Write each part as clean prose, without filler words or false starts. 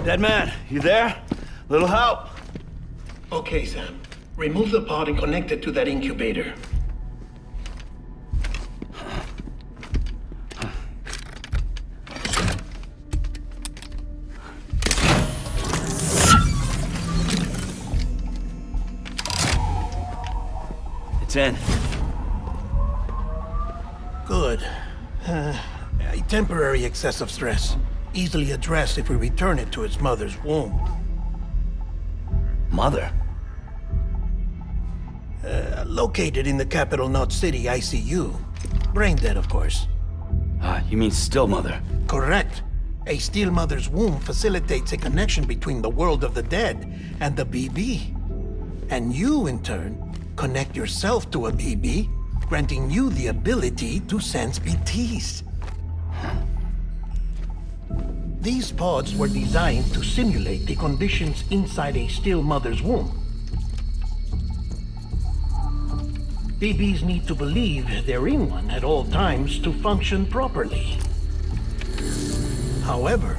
Deadman, you there? Little help? Okay, Sam. Remove the pod and connect it to that incubator. It's in. Good. A temporary excessive stress. Easily addressed if we return it to its mother's womb. Mother? Located in the capital Knot City ICU. Brain dead, of course. You mean stillmother? Correct. A stillmother's womb facilitates a connection between the world of the dead and the BB. And you, in turn, connect yourself to a BB, granting you the ability to sense BTs. These pods were designed to simulate the conditions inside a still mother's womb. BBs need to believe they're in one at all times to function properly. However,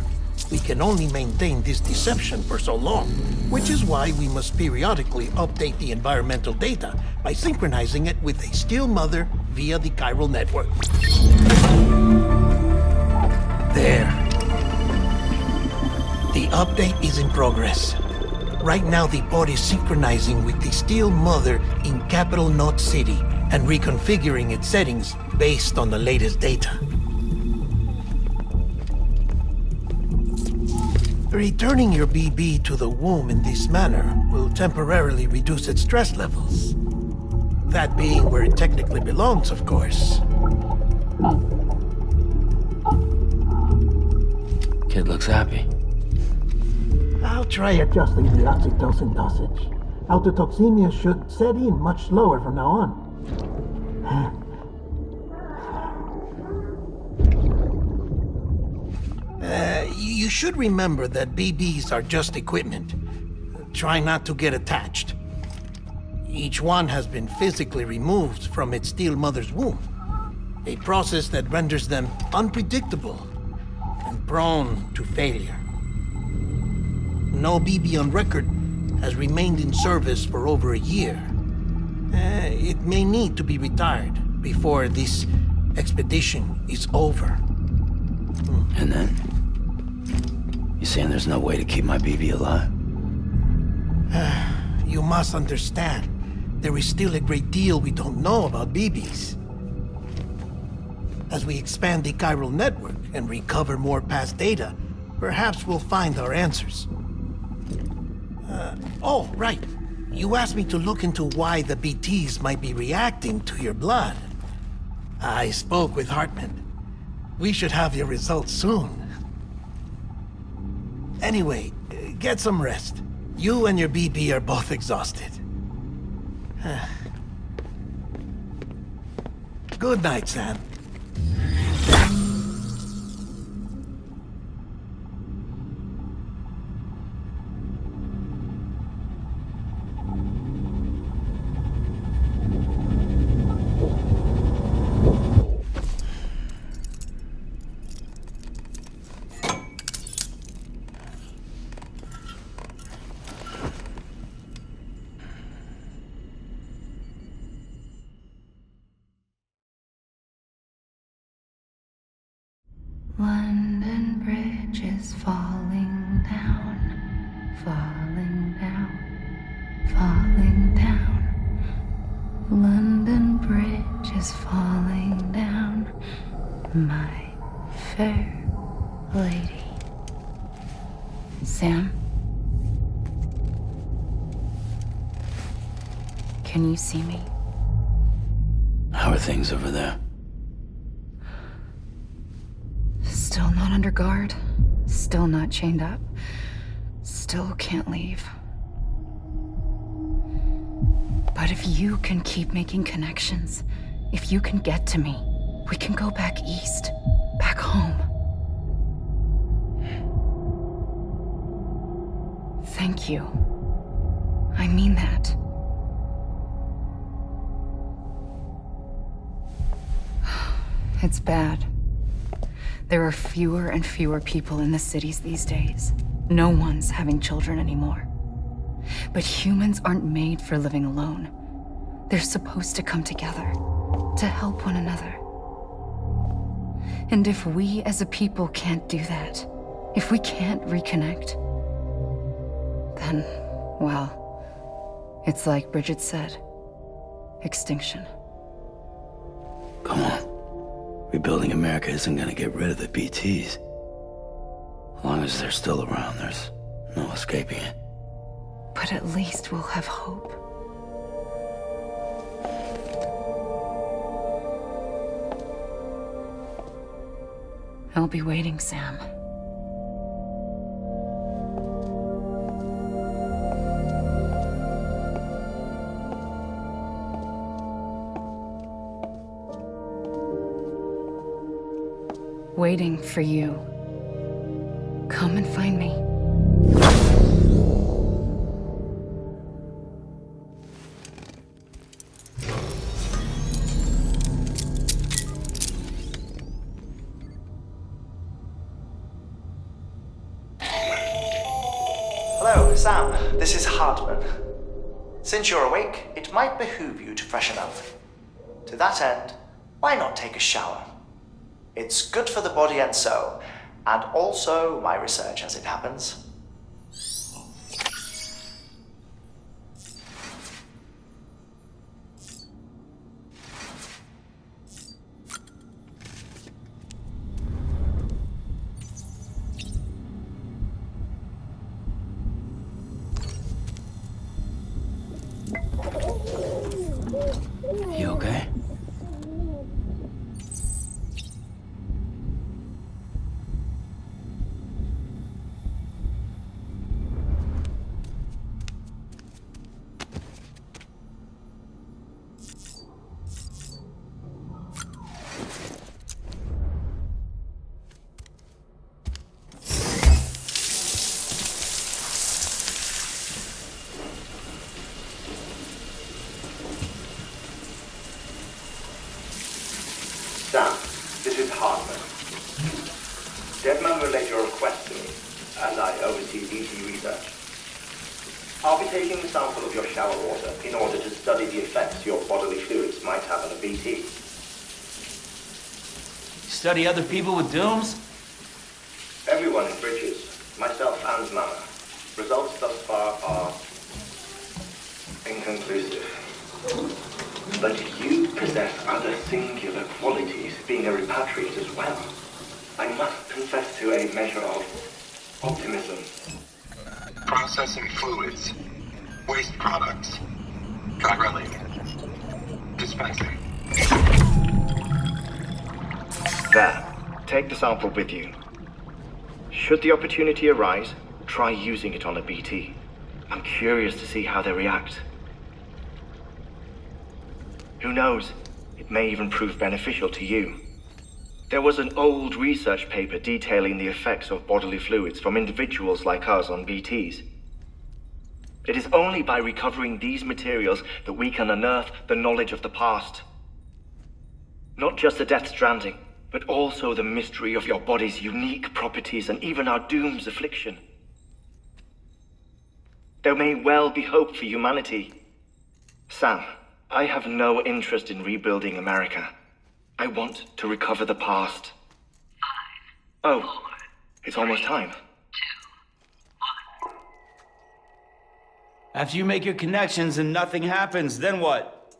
we can only maintain this deception for so long, which is why we must periodically update the environmental data by synchronizing it with a still mother via the Chiral Network. There. The update is in progress. Right now, the pod is synchronizing with the still mother in capital Knot City and reconfiguring its settings based on the latest data. Returning your BB to the womb in this manner will temporarily reduce its stress levels. That being where it technically belongs, of course. Kid looks happy. I'll try adjusting the oxytocin dosage. Autotoxemia should set in much slower from now on. You should remember that BBs are just equipment. Try not to get attached. Each one has been physically removed from its still mother's womb. A process that renders them unpredictable and prone to failure. No BB on record has remained in service for over a year. It may need to be retired before this expedition is over. And then? You saying there's no way to keep my BB alive? You must understand, there is still a great deal we don't know about BBs. As we expand the Chiral Network and recover more past data, perhaps we'll find our answers. Oh, right. You asked me to look into why the BTs might be reacting to your blood. I spoke with Heartman. We should have your results soon. Anyway, get some rest. You and your BB are both exhausted. Good night, Sam. London Bridge is falling down, falling down, falling down. London Bridge is falling down, my fair lady. Sam? Can you see me? How are things over there? Still not under guard, still not chained up, still can't leave. But if you can keep making connections, if you can get to me, we can go back east, back home. Thank you. I mean that. It's bad. There are fewer and fewer people in the cities these days. No one's having children anymore. But humans aren't made for living alone. They're supposed to come together, to help one another. And if we as a people can't do that, if we can't reconnect, then, well, it's like Bridget said, extinction. Come on. Rebuilding America isn't gonna get rid of the BTs. As long as they're still around, there's no escaping it. But at least we'll have hope. I'll be waiting, Sam. Waiting for you. Come and find me. Hello, Sam. This is Heartman. Since you're awake, it might behoove you to freshen up. To that end, why not take a shower? It's good for the body and soul, and also my research as it happens. You okay? Sam, this is Heartman. Deadman relayed your request to me, and I oversee BT research. I'll be taking a sample of your shower water in order to study the effects your bodily fluids might have on a BT. Study other people with dooms? Everyone in Bridges, myself and Mama. Results thus far are inconclusive. But you possess other singular qualities, being a repatriate as well. I must confess to a measure of optimism. Processing fluids, waste products, drilling, dispensing. There, take the sample with you. Should the opportunity arise, try using it on a BT. I'm curious to see how they react. Who knows? It may even prove beneficial to you. There was an old research paper detailing the effects of bodily fluids from individuals like us on BTs. It is only by recovering these materials that we can unearth the knowledge of the past. Not just the Death Stranding, but also the mystery of your body's unique properties and even our doom's affliction. There may well be hope for humanity. Sam, I have no interest in rebuilding America. I want to recover the past. 5, 4, it's almost time. 2, 1. After you make your connections and nothing happens, then what?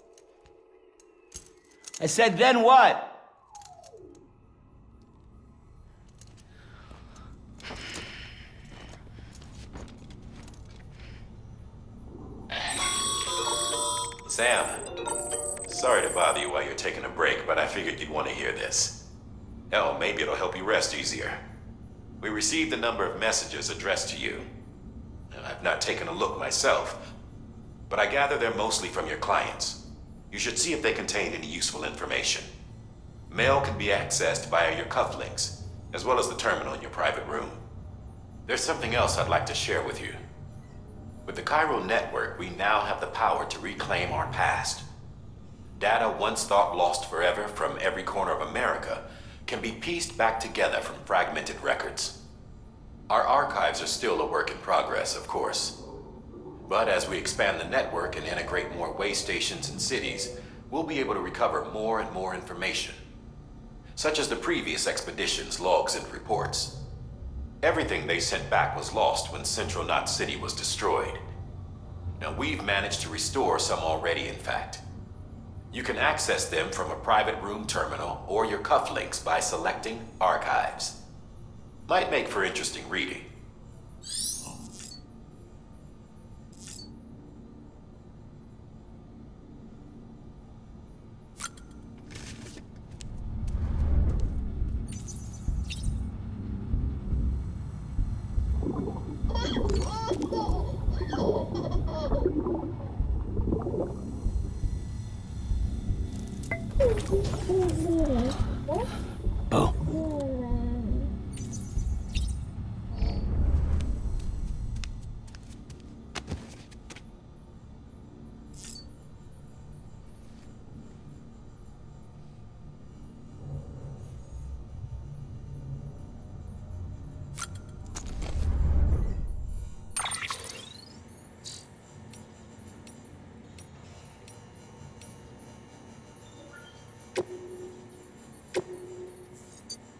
I said, then what? Sam, sorry to bother you while you're taking a break, but I figured you'd want to hear this. Hell, maybe it'll help you rest easier. We received a number of messages addressed to you. I've not taken a look myself, but I gather they're mostly from your clients. You should see if they contain any useful information. Mail can be accessed via your cufflinks, as well as the terminal in your private room. There's something else I'd like to share with you. With the Chiral Network, we now have the power to reclaim our past. Data once thought lost forever from every corner of America can be pieced back together from fragmented records. Our archives are still a work in progress, of course. But as we expand the network and integrate more way stations and cities, we'll be able to recover more and more information, such as the previous expedition's logs and reports. Everything they sent back was lost when Central Knot City was destroyed. Now, we've managed to restore some already, in fact. You can access them from a private room terminal or your cufflinks by selecting Archives. Might make for interesting reading.